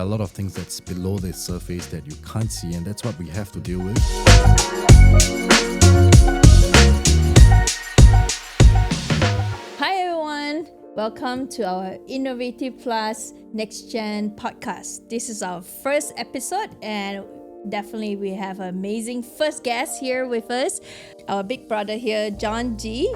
are a lot of things that's below the surface that you can't see, and that's what we have to deal with. Hi everyone, welcome to our InnovatiPlus NextGen podcast. This is our first episode, and definitely we have an amazing first guest here with us, our big brother here, John G.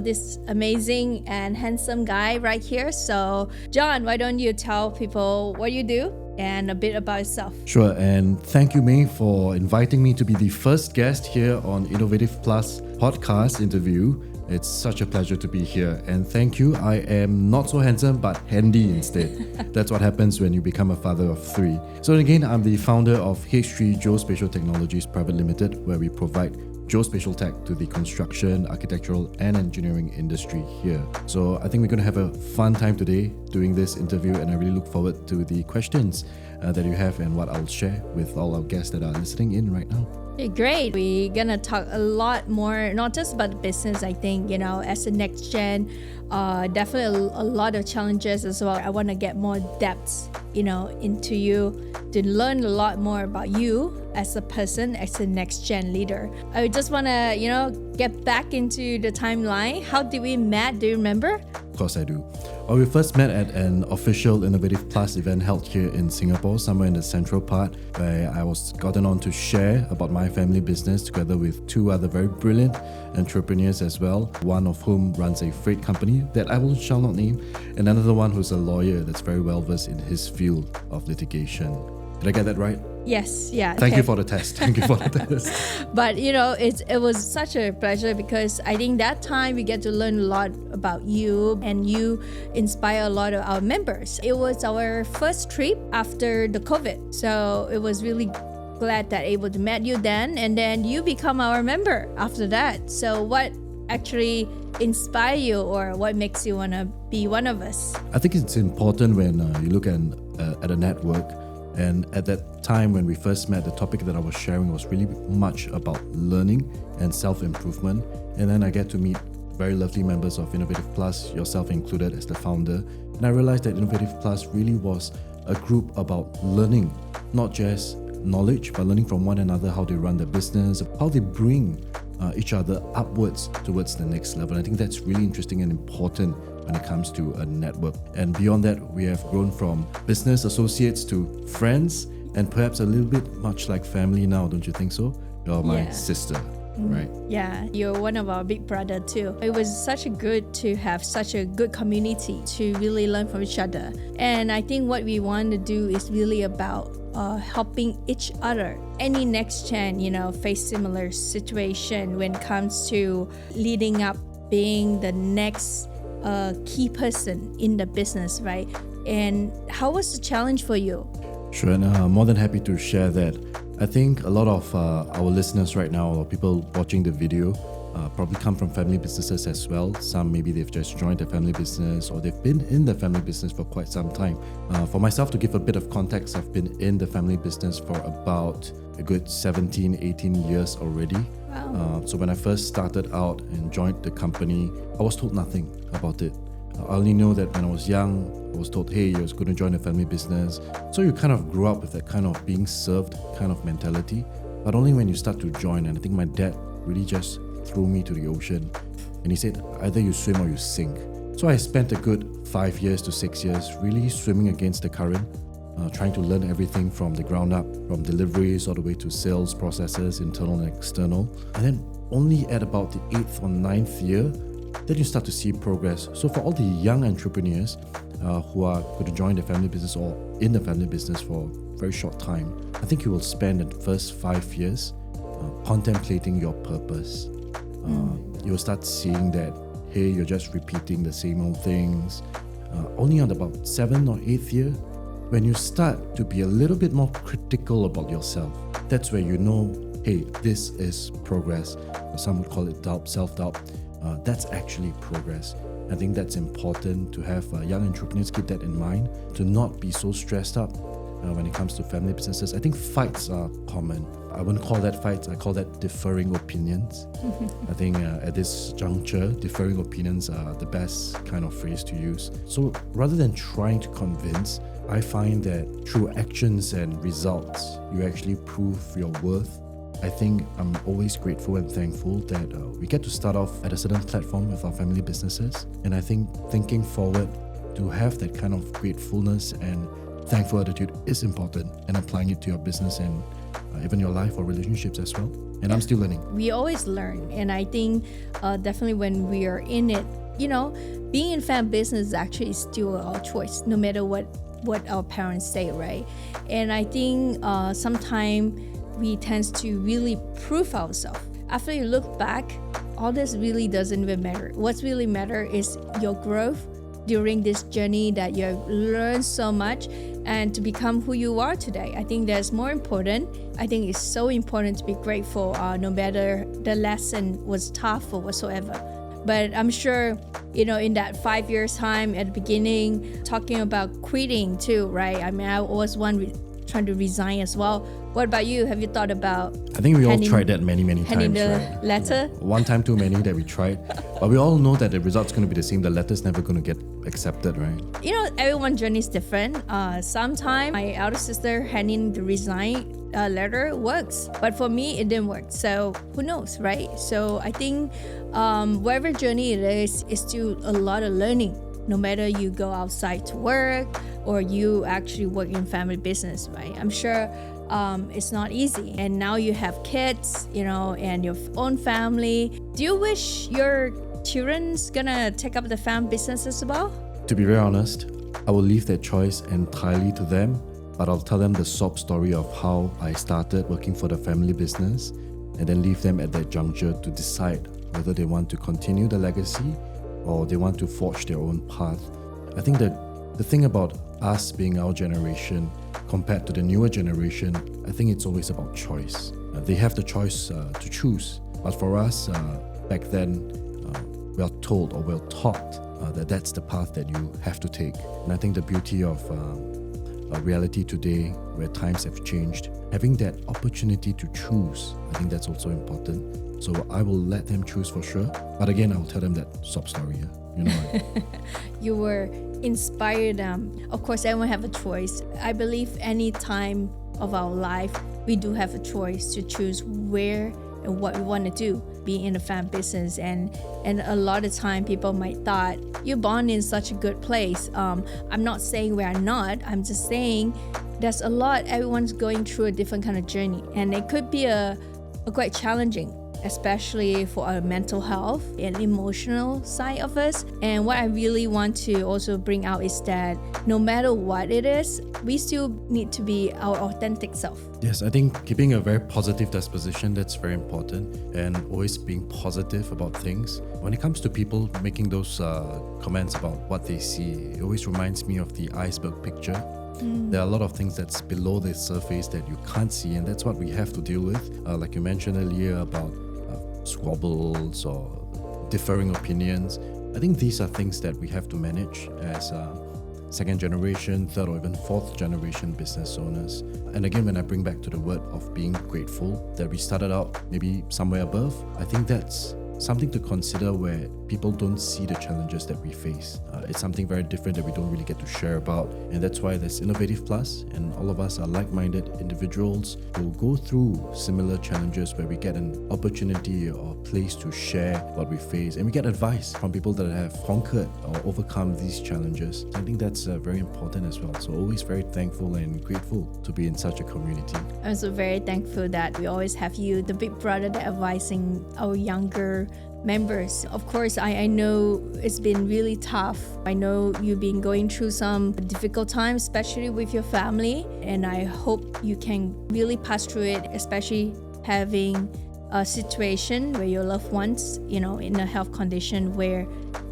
This amazing and handsome guy right here. So John, why don't you tell people what you do and a bit about yourself? Sure, and thank you, May, for inviting me to be the first guest here on InnovatiPlus podcast interview. It's such a pleasure to be here, and thank you. I am not so handsome, but handy instead. That's what happens when you become a father of three. So again, I'm the founder of H3 Geospatial Technologies Private Limited, where we provide geospatial tech to the construction, architectural, and engineering industry here. So I think we're going to have a fun time today doing this interview, and I really look forward to the questions that you have and what I'll share with all our guests that are listening in right now. Okay, great. We're gonna talk a lot more, not just about the business. I think, as a next gen, definitely a lot of challenges as well. I want to get more depth, into you, to learn a lot more about you as a person, as a next gen leader. I just want to, get back into the timeline. How did we met? Do you remember? Of course I do. Well, we first met at an official InnovatiPlus event held here in Singapore, somewhere in the central part, where I was gotten on to share about my family business together with two other very brilliant entrepreneurs as well, one of whom runs a freight company that I shall not name, and another one who's a lawyer that's very well versed in his field of litigation. Did I get that right? Yes, yeah. Thank you for the test. But it was such a pleasure, because I think that time we get to learn a lot about you, and you inspire a lot of our members. It was our first trip after the COVID, so it was really glad that able to meet you then, and then you become our member after that. So what actually inspire you, or what makes you want to be one of us? I think it's important when you look at a network. And at that time when we first met, the topic that I was sharing was really much about learning and self-improvement. And then I get to meet very lovely members of InnovatiPlus, yourself included as the founder. And I realized that InnovatiPlus really was a group about learning, not just knowledge, but learning from one another, how they run their business, how they bring each other upwards towards the next level. And I think that's really interesting and important when it comes to a network. And beyond that, we have grown from business associates to friends, and perhaps a little bit much like family now, don't you think so? You're my sister, right? Yeah, you're one of our big brother too. It was such a good to have such a good community to really learn from each other. And I think what we want to do is really about helping each other. Any next gen, face similar situation when it comes to leading up, being the next key person in the business, right? And how was the challenge for you? Sure, and I'm more than happy to share that. I think a lot of our listeners right now, or people watching the video, probably come from family businesses as well. Some maybe they've just joined a family business, or they've been in the family business for quite some time. For myself, to give a bit of context, I've been in the family business for about a good 17, 18 years already. Wow. So when I first started out and joined the company, I was told nothing about it. I only know that when I was young, I was told, hey, you're going to join a family business. So you kind of grew up with that kind of being served kind of mentality. But only when you start to join, and I think my dad really just threw me to the ocean. And he said, either you swim or you sink. So I spent a good 5 years to 6 years really swimming against the current, trying to learn everything from the ground up, from deliveries all the way to sales processes, internal and external. And then only at about the 8th or 9th year, then you start to see progress. So for all the young entrepreneurs who are going to join the family business or in the family business for a very short time, I think you will spend the first 5 years contemplating your purpose. You will start seeing that, hey, you're just repeating the same old things. Only on about 7th or 8th year, when you start to be a little bit more critical about yourself, that's where you know, hey, this is progress. Some would call it doubt, self-doubt. That's actually progress. I think that's important to have young entrepreneurs keep that in mind, to not be so stressed up when it comes to family businesses. I think fights are common. I wouldn't call that fights, I call that differing opinions. I think at this juncture, differing opinions are the best kind of phrase to use. So rather than trying to convince, I find that through actions and results, you actually prove your worth. I think I'm always grateful and thankful that we get to start off at a certain platform with our family businesses. And I think thinking forward, to have that kind of gratefulness and thankful attitude is important, and applying it to your business and even your life or relationships as well. And I'm still learning. We always learn, and I think definitely when we are in it, being in family business actually is still our choice, no matter what our parents say, right? And I think sometimes we tend to really prove ourselves. After you look back, all this really doesn't even matter. What's really matter is your growth during this journey, that you have learned so much and to become who you are today. I think that's more important. I think it's so important to be grateful no matter the lesson was tough or whatsoever. But I'm sure, in that 5 years time at the beginning, talking about quitting too, right? I mean, I was one trying to resign as well. What about you? Have you thought about I think we all tried that many times, handing the right? letter? One time too many that we tried. But we all know that the result's going to be the same. The letter's never going to get accepted, right? Everyone's journey is different. Sometimes my elder sister handing the resign letter works, but for me it didn't work. So who knows, right? So I think whatever journey it is still a lot of learning. No matter you go outside to work or you actually work in family business, right? I'm sure it's not easy. And now you have kids, and your own family. Do you wish your children's gonna take up the family business as well? To be very honest, I will leave that choice entirely to them, but I'll tell them the sob story of how I started working for the family business, and then leave them at that juncture to decide whether they want to continue the legacy or they want to forge their own path. I think that the thing about us being our generation compared to the newer generation, I think it's always about choice. They have the choice to choose. But for us, back then, we are told or we're taught that that's the path that you have to take. And I think the beauty of reality today, where times have changed, having that opportunity to choose, I think that's also important. So I will let them choose for sure. But again, I will tell them that sob story. You were inspired them. Of course, everyone have a choice. I believe any time of our life, we do have a choice to choose where and what we want to do, being in the family business. And a lot of time people might thought, you're born in such a good place. I'm not saying we are not. I'm just saying there's a lot. Everyone's going through a different kind of journey. And it could be a quite challenging, especially for our mental health and emotional side of us. And what I really want to also bring out is that no matter what it is, we still need to be our authentic self. Yes, I think keeping a very positive disposition, that's very important, and always being positive about things. When it comes to people making those comments about what they see, it always reminds me of the iceberg picture. There are a lot of things that's below the surface that you can't see, and that's what we have to deal with. Like you mentioned earlier about squabbles or differing opinions. I think these are things that we have to manage as second generation, third or even fourth generation business owners. And again, when I bring back to the word of being grateful that we started out maybe somewhere above, I think that's something to consider where people don't see the challenges that we face. It's something very different that we don't really get to share about, and that's why there's InnovatiPlus, and all of us are like-minded individuals who go through similar challenges where we get an opportunity or place to share what we face, and we get advice from people that have conquered or overcome these challenges. I think that's very important as well. So always very thankful and grateful to be in such a community. I'm so very thankful that we always have you, the big brother, that advising our younger members. Of course, I know it's been really tough. I know you've been going through some difficult times, especially with your family, and I hope you can really pass through it, especially having a situation where your loved ones, in a health condition where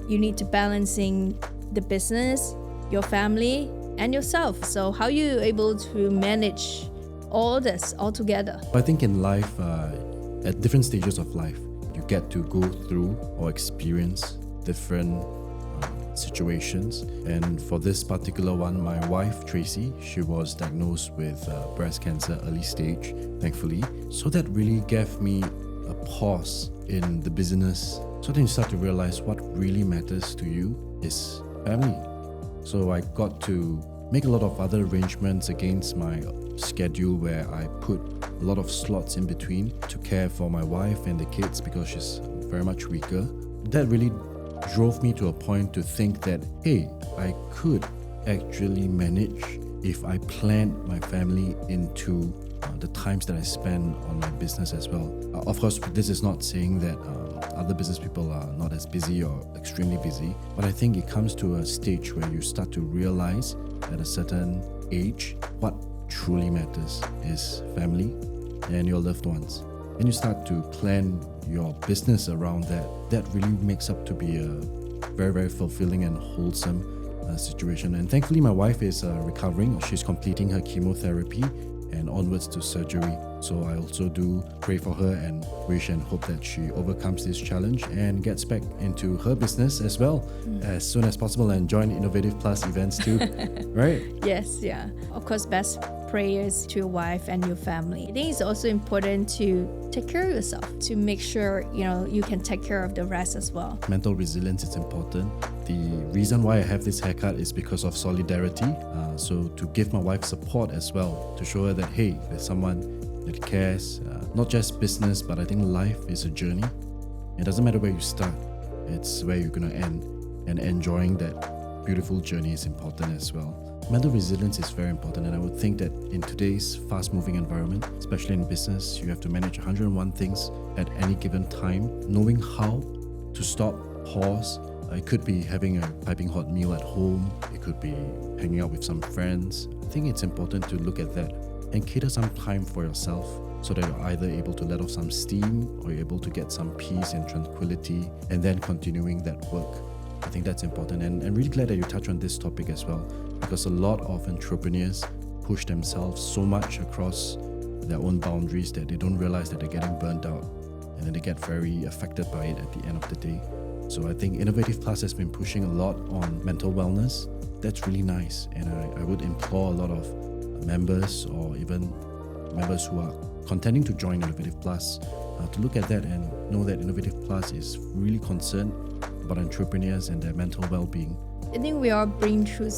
you need to balancing the business, your family, and yourself. So how are you able to manage all this all together? I think in life, at different stages of life, you get to go through or experience different situations. And for this particular one, my wife, Tracy, she was diagnosed with breast cancer early stage, thankfully. So that really gave me a pause in the business. So then you start to realize what really matters to you is family. So I got to make a lot of other arrangements against my schedule where I put a lot of slots in between to care for my wife and the kids because she's very much weaker. That really drove me to a point to think that, hey, I could actually manage if I planned my family into the times that I spend on my business as well. Of course, this is not saying that other business people are not as busy or extremely busy, but I think it comes to a stage where you start to realize at a certain age what truly matters is family and your loved ones. And you start to plan your business around that. That really makes up to be a very, very fulfilling and wholesome situation. And thankfully, my wife is recovering. She's completing her chemotherapy and onwards to surgery. So I also do pray for her and wish and hope that she overcomes this challenge and gets back into her business as well as soon as possible and join InnovatiPlus events too, right? Yes, yeah. Of course, best prayers to your wife and your family. I think it's also important to take care of yourself, to make sure, you can take care of the rest as well. Mental resilience is important. The reason why I have this haircut is because of solidarity. So to give my wife support as well, to show her that, hey, there's someone that cares, not just business, but I think life is a journey. It doesn't matter where you start, it's where you're going to end. And enjoying that beautiful journey is important as well. Mental resilience is very important, and I would think that in today's fast-moving environment, especially in business, you have to manage 101 things at any given time, knowing how to stop, pause. It could be having a piping hot meal at home. It could be hanging out with some friends. I think it's important to look at that and cater some time for yourself so that you're either able to let off some steam or you're able to get some peace and tranquility and then continuing that work. I think that's important, and I'm really glad that you touched on this topic as well, because a lot of entrepreneurs push themselves so much across their own boundaries that they don't realize that they're getting burnt out, and then they get very affected by it at the end of the day. So I think InnovatiPlus has been pushing a lot on mental wellness. That's really nice, and I would implore a lot of members or even members who are contending to join InnovatiPlus to look at that and know that InnovatiPlus is really concerned about entrepreneurs and their mental well-being. I think we all bring through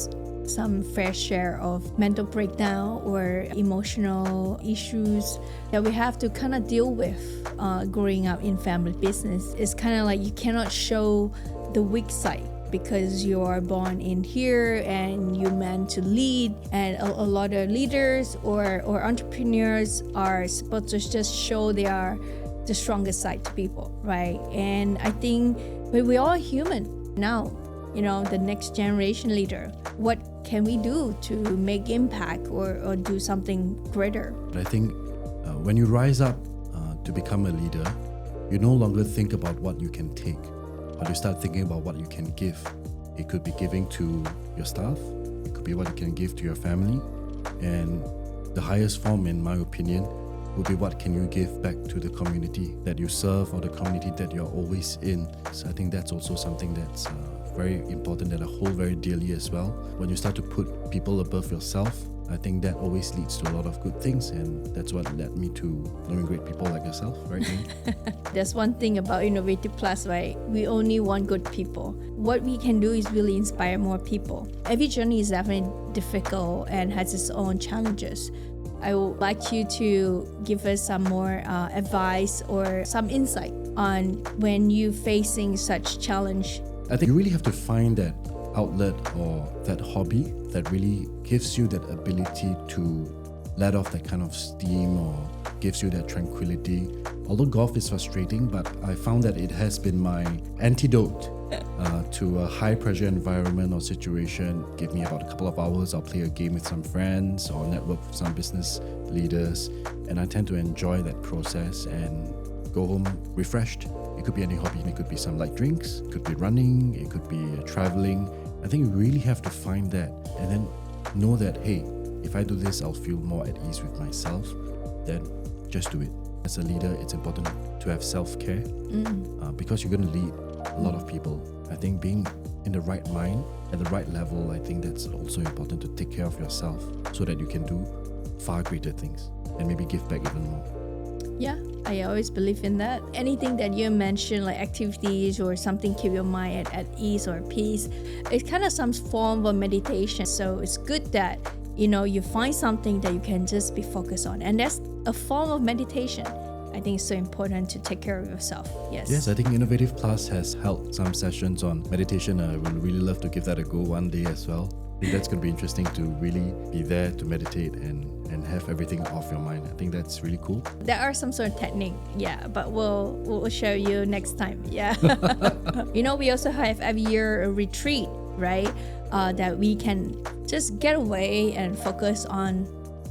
some fair share of mental breakdown or emotional issues that we have to kind of deal with growing up in family business. It's kind of like you cannot show the weak side because you are born in here and you're meant to lead, and a lot of leaders or entrepreneurs are supposed to just show they are the strongest side to people, right? And I think we're all human now. The next generation leader, what can we do to make impact or do something greater? I think when you rise up to become a leader, you no longer think about what you can take, but you start thinking about what you can give. It could be giving to your staff, it could be what you can give to your family, and the highest form, in my opinion, would be what can you give back to the community that you serve or the community that you're always in. So I think that's also something that's very important, that I hold very dearly as well. When you start to put people above yourself, I think that always leads to a lot of good things, and that's what led me to knowing great people like yourself, right? There's one thing about InnovatiPlus, right? We only want good people. What we can do is really inspire more people. Every journey is definitely difficult and has its own challenges. I would like you to give us some more advice or some insight on when you're facing such challenge. I think you really have to find that outlet or that hobby that really gives you that ability to let off that kind of steam or gives you that tranquility. Although golf is frustrating, but I found that it has been my antidote to a high pressure environment or situation. Give me about a couple of hours, I'll play a game with some friends or network with some business leaders, and I tend to enjoy that process and go home refreshed. It could be any hobby. It could be some light drinks, it could be running, it could be traveling. I think you really have to find that and then know that, hey, if I do this, I'll feel more at ease with myself. Then just do it. As a leader, it's important to have self-care because you're going to lead a lot of people. I think being in the right mind, at the right level, I think that's also important, to take care of yourself so that you can do far greater things and maybe give back even more. Yeah, I always believe in that. Anything that you mentioned, like activities or something keep your mind at ease or peace, it's kind of some form of meditation. So it's good that you find something that you can just be focused on, and that's a form of meditation. I think it's so important to take care of yourself. Yes, I think InnovatiPlus has held some sessions on meditation. I would really love to give that a go one day as well. I think that's going to be interesting to really be there to meditate and have everything off your mind. I think that's really cool. There are some sort of technique, but we'll show you next time. Yeah. We also have every year a retreat, right? That we can just get away and focus on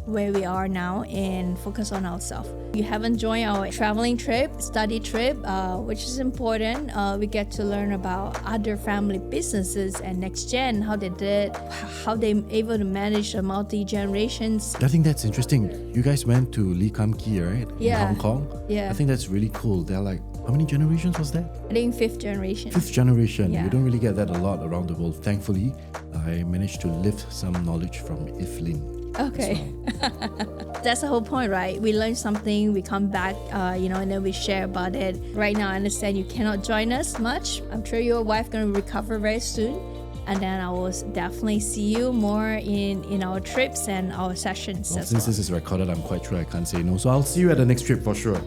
where we are now and focus on ourselves. You haven't joined our traveling trip, study trip, which is important. We get to learn about other family businesses and NextGen, how they did, how they able to manage the multi-generations. I think that's interesting. You guys went to Lee Kum Kee, right? Yeah. In Hong Kong? Yeah. I think that's really cool. They're like, how many generations was that? I think fifth generation. Fifth generation. Yeah. You don't really get that a lot around the world. Thankfully, I managed to lift some knowledge from Evelyn. Okay. That's the whole point, right? We learn something, we come back, and then we share about it. Right now, I understand you cannot join us much. I'm sure your wife going to recover very soon. And then I will definitely see you more in our trips and our sessions. Well, since this is recorded, I'm quite sure I can't say no. So I'll see you at the next trip for sure.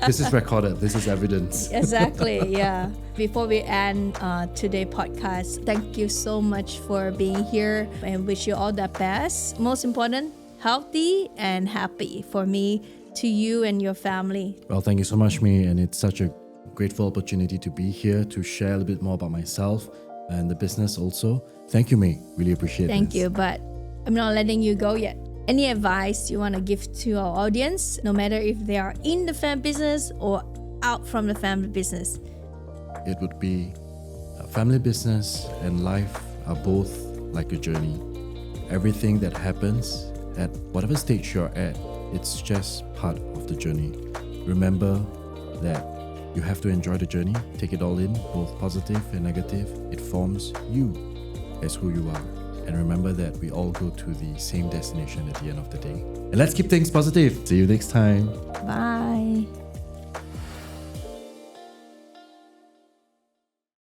This is recorded. This is evidence. Exactly, yeah. Before we end today's podcast, thank you so much for being here and wish you all the best. Most important, healthy and happy for me, to you and your family. Well, thank you so much, May. And it's such a grateful opportunity to be here to share a little bit more about myself and the business also. Thank you, May. Really appreciate it. Thank you, but I'm not letting you go yet. Any advice you want to give to our audience, no matter if they are in the family business or out from the family business? It would be family business and life are both like a journey. Everything that happens at whatever stage you're at, it's just part of the journey. Remember that you have to enjoy the journey, take it all in, both positive and negative. It forms you as who you are. And remember that we all go to the same destination at the end of the day. And let's keep things positive. See you next time. Bye.